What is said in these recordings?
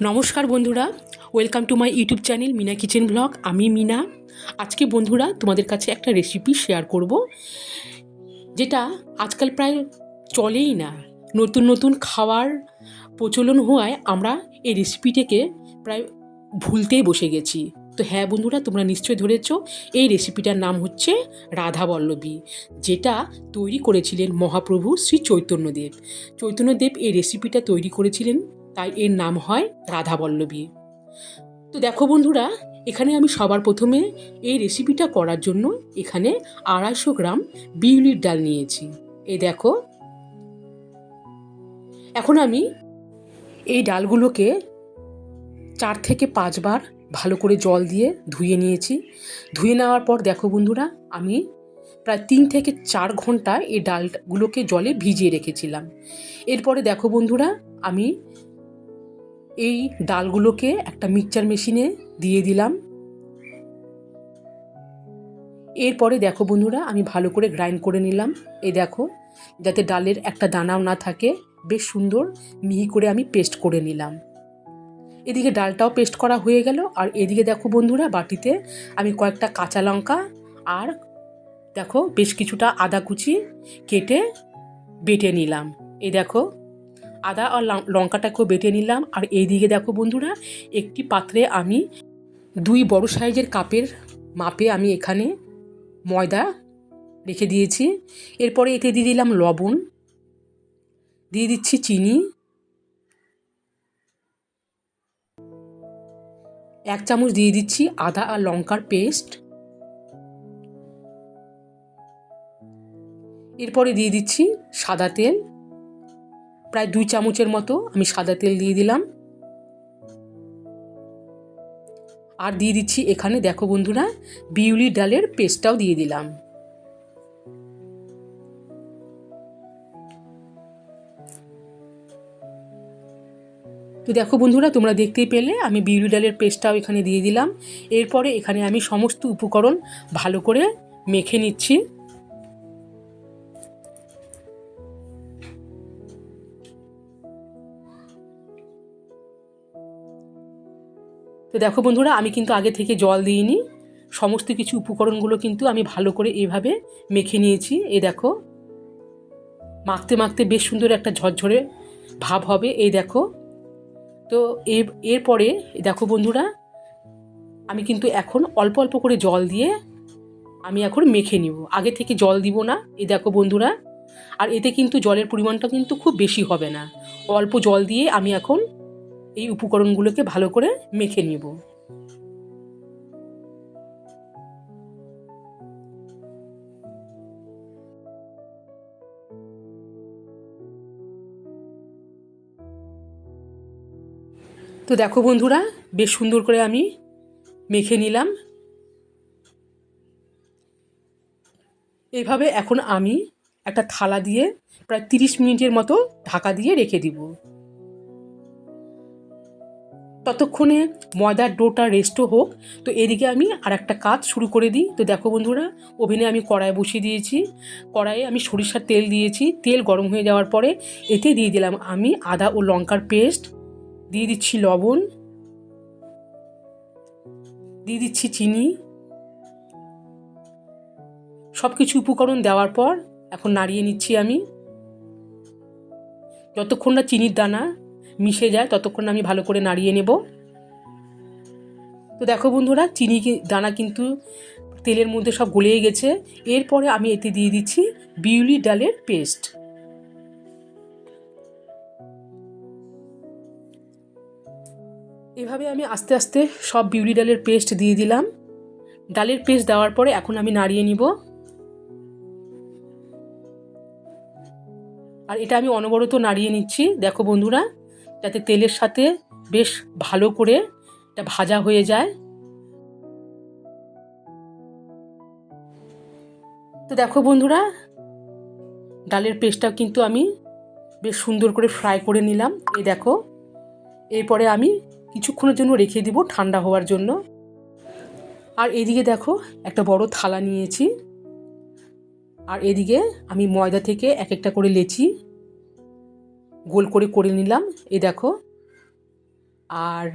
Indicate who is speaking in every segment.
Speaker 1: নমস্কার বন্ধুরা, welcome to my YouTube channel Mina kitchen blog. আমি মিনা। আজকে বন্ধুরা তোমাদের কাছে একটা রেসিপি শেয়ার করব, যেটা আজকাল প্রায় চলেই না। নতুন নতুন খাওয়ার প্রচলন হওয়ায় আমরা এই রেসিপিটাকে প্রায় ভুলতেই বসে গেছি। তো হ্যাঁ বন্ধুরা, তোমরা নিশ্চয়ই ধরেছ, এই রেসিপিটার নাম হচ্ছে রাধা বল্লভী, যেটা তৈরি করেছিলেন মহাপ্রভু শ্রী চৈতন্যদেব। চৈতন্যদেব এই রেসিপিটা তৈরি করেছিলেন, তাই এর নাম হয় রাধা বল্লভী। তো দেখো বন্ধুরা, এখানে আমি সবার প্রথমে এই রেসিপিটা করার জন্য এখানে 250 গ্রাম বিউলির ডাল নিয়েছি। এই দেখো, এখন আমি এই ডালগুলোকে 4 থেকে 5 বার ভালো করে জল দিয়ে ধুয়ে নিয়েছি। ধুয়ে নেওয়ার পর দেখো বন্ধুরা, আমি প্রায় 3 থেকে 4 ঘন্টা এই ডালগুলোকে জলে ভিজিয়ে রেখেছিলাম। এরপরে দেখো বন্ধুরা, আমি এই ডালগুলোকে একটা মিক্সচার মেশিনে দিয়ে দিলাম। এরপরে দেখো বন্ধুরা, আমি ভালো করে গ্রাইন্ড করে নিলাম। এই দেখো, যাতে ডালের একটা দানাও না থাকে, বেশ সুন্দর মিহি করে আমি পেস্ট করে নিলাম। এদিকে ডালটাও পেস্ট করা হয়ে গেল। আর এদিকে দেখো বন্ধুরা, বাটিতে আমি কয়েকটা কাঁচা লঙ্কা আর দেখো বেশ কিছুটা আদা কুচি কেটে বেটে নিলাম। এই দেখো, আদা আর লঙ্কাটাকেও বেটে নিলাম। আর এইদিকে দেখো বন্ধুরা, একটি পাত্রে আমি 2 বড় সাইজের কাপের মাপে আমি এখানে ময়দা রেখে দিয়েছি। এরপরে এতে দিয়ে দিলাম লবণ, দিয়ে দিচ্ছি চিনি, 1 চামচ দিয়ে দিচ্ছি আদা আর লঙ্কার পেস্ট, এরপরে দিয়ে দিচ্ছি সাদা তেল, প্রায় 2 চামচের মতো আমি সাদা তেল দিয়ে দিলাম। আর দিয়ে দিচ্ছি এখানে দেখো বন্ধুরা, বিউলির ডালের পেস্টটাও দিয়ে দিলাম। তো দেখো বন্ধুরা, তোমরা দেখতেই পেলে আমি বিউলি ডালের পেস্টটাও এখানে দিয়ে দিলাম। এরপরে এখানে আমি সমস্ত উপকরণ ভালো করে মেখে নিচ্ছি। তো দেখো বন্ধুরা, আমি কিন্তু আগে থেকে জল দিইনি, সমস্ত কিছু উপকরণগুলো কিন্তু আমি ভালো করে এভাবে মেখে নিয়েছি। এই দেখো, মাখতে মাখতে বেশ সুন্দর একটা ঝরঝরে ভাব হবে। এই দেখো, তো এরপরে দেখো বন্ধুরা, আমি কিন্তু এখন অল্প অল্প করে জল দিয়ে আমি এখন মেখে নিব, আগে থেকে জল দিব না। এই দেখো বন্ধুরা, আর এতে কিন্তু জলের পরিমাণটা কিন্তু খুব বেশি হবে না, অল্প জল দিয়ে আমি এখন এই উপকরণগুলোকে ভালো করে মেখে নিব। তো দেখো বন্ধুরা, বেশ সুন্দর করে আমি মেখে নিলাম। এইভাবে এখন আমি একটা থালা দিয়ে প্রায় 30 মিনিটের মতো ঢাকা দিয়ে রেখে দিব। ততক্ষণে ময়দার ডোটা রেস্টও হোক। তো এদিকে আমি আর একটা কাজ শুরু করে দিই। তো দেখো বন্ধুরা, ওভেনে আমি কড়াই বসিয়ে দিয়েছি। কড়াইয়ে আমি সরিষার তেল দিয়েছি। তেল গরম হয়ে যাওয়ার পরে এতে দিয়ে দিলাম আমি আদা ও লঙ্কার পেস্ট, দিয়ে দিচ্ছি লবণ, দিয়ে দিচ্ছি চিনি। সব কিছু উপকরণ দেওয়ার পর এখন নাড়িয়ে নিচ্ছি আমি। যতক্ষণ না চিনির দানা মিশে যায় ততক্ষণ আমি ভালো করে নাড়িয়ে নেব। তো দেখো বন্ধুরা, চিনি দানা কিন্তু তেলের মধ্যে সব গলে গেছে। এরপরে আমি এতে দিয়ে দিচ্ছি বিউলি ডালের পেস্ট। এভাবে আমি আস্তে আস্তে সব বিউলি ডালের পেস্ট দিয়ে দিলাম। ডালের পেস্ট দেওয়ার পরে এখন আমি নাড়িয়ে নিব। আর এটা আমি অনবরত নাড়িয়ে নিচ্ছি দেখো বন্ধুরা, যাতে তেলের সাথে বেশ ভালো করে এটা ভাজা হয়ে যায়। তো দেখো বন্ধুরা, ডালের পেস্টটাও কিন্তু আমি বেশ সুন্দর করে ফ্রাই করে নিলাম। এই দেখো, এরপরে আমি কিছুক্ষণের জন্য রেখে দিব ঠান্ডা হওয়ার জন্য। আর এদিকে দেখো, একটা বড় থালা নিয়েছি। আর এদিকে আমি ময়দা থেকে এক একটা করে লেচি গোল করে করে নিলাম। এই দেখো, আর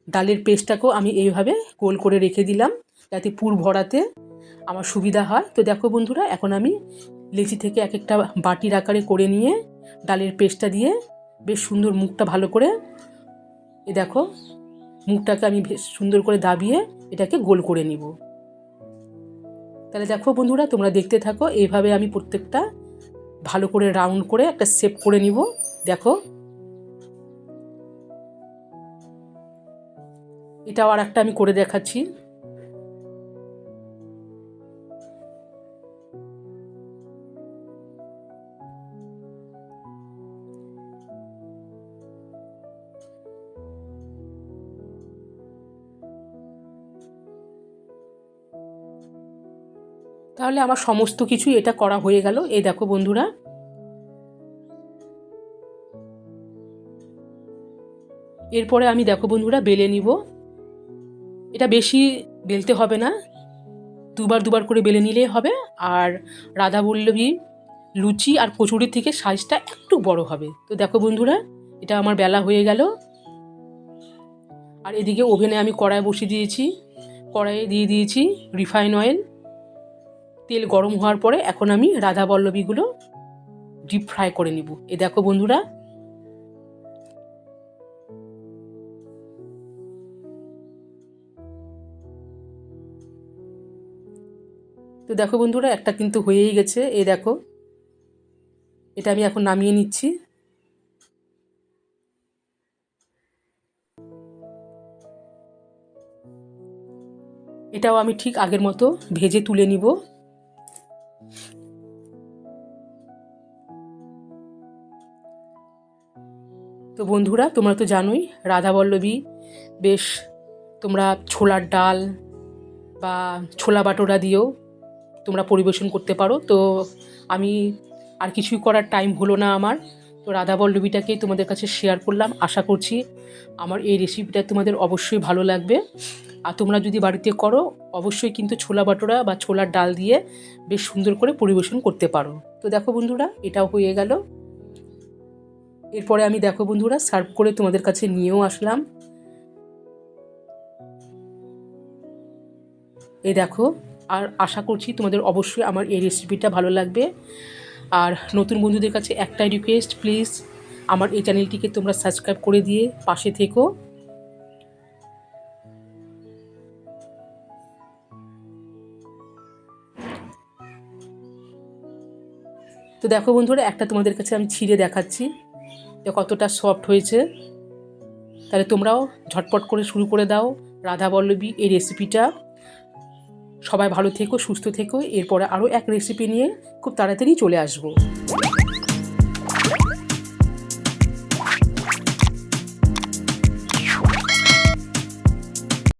Speaker 1: ডালের পেস্টটাকেও আমি এইভাবে গোল করে রেখে দিলাম যাতে পুর ভরাতে আমার সুবিধা হয়। তো দেখো বন্ধুরা, এখন আমি লেচি থেকে এক একটা বাটির আকারে করে নিয়ে ডালের পেস্টটা দিয়ে বেশ সুন্দর মুখটা ভালো করে দেখো মুখটাকে আমি বেশ সুন্দর করে দাবিয়ে এটাকে গোল করে নিব। তাহলে দেখো বন্ধুরা, তোমরা দেখতে থাকো, এইভাবে আমি প্রত্যেকটা ভালো করে রাউন্ড করে একটা শেপ করে নিব। দেখো এটাও আর একটা আমি করে দেখাচ্ছি। তাহলে আমার সমস্ত কিছুই এটা করা হয়ে গেল। এই দেখো বন্ধুরা, এরপরে আমি দেখো বন্ধুরা বেলে নিব। এটা বেশি বেলতে হবে না, দুবার করে বেলে নিলেই হবে। আর রাধাবল্লভী লুচি আর কচুরির থেকে সাইজটা একটু বড় হবে। তো দেখো বন্ধুরা, এটা আমার বেলা হয়ে গেল। আর এদিকে ওভেনে আমি কড়াই বসিয়ে দিয়েছি, কড়াইয়ে দিয়ে দিয়েছি রিফাইন অয়েল। তেল গরম হওয়ার পরে এখন আমি রাধাবল্লভীগুলো ডিপ ফ্রাই করে নিব। এ দেখো বন্ধুরা, তো দেখো বন্ধুরা, একটা কিন্তু হয়েই গেছে। এই দেখো, এটা আমি এখন নামিয়ে নিচ্ছি। এটাও আমি ঠিক আগের মতো ভেজে তুলে নিব। তো বন্ধুরা, তোমরা তো জানোই রাধাবল্লভী বেশ তোমরা ছোলার ডাল বা ছোলা বাটোরা দিয়েও তোমরা পরিবেশন করতে পারো। তো আমি আর কিছুই করার টাইম হলো না আমার, তো রাধাবল্লভীটাকেই তোমাদের কাছে শেয়ার করলাম। আশা করছি আমার এই রেসিপিটা তোমাদের অবশ্যই ভালো লাগবে। আর তোমরা যদি বাড়িতে করো অবশ্যই কিন্তু ছোলা বাটোরা বা ছোলার ডাল দিয়ে বেশ সুন্দর করে পরিবেশন করতে পারো। তো দেখো বন্ধুরা, এটাও হয়ে গেল। এরপরে আমি দেখো বন্ধুরা সার্ভ করে তোমাদের কাছে নিয়েও আসলাম। এই দেখো, আর আশা করছি তোমাদের অবশ্যই আমার এই রেসিপিটা ভালো লাগবে। আর নতুন বন্ধুদের কাছে একটাই রিকোয়েস্ট, প্লিজ আমার এই চ্যানেলটিকে তোমরা সাবস্ক্রাইব করে দিয়ে পাশে থেকো। তো দেখো বন্ধুরা, একটা তোমাদের কাছে আমি ছিঁড়ে দেখাচ্ছি যে কতটা সফট হয়েছে। তাহলে তোমরাও ঝটপট করে শুরু করে দাও রাধাবল্লভী এই রেসিপিটা। সবাই ভালো থেকো, সুস্থ থেকো। এরপরে আরও এক রেসিপি নিয়ে খুব তাড়াতাড়ি চলে আসবো।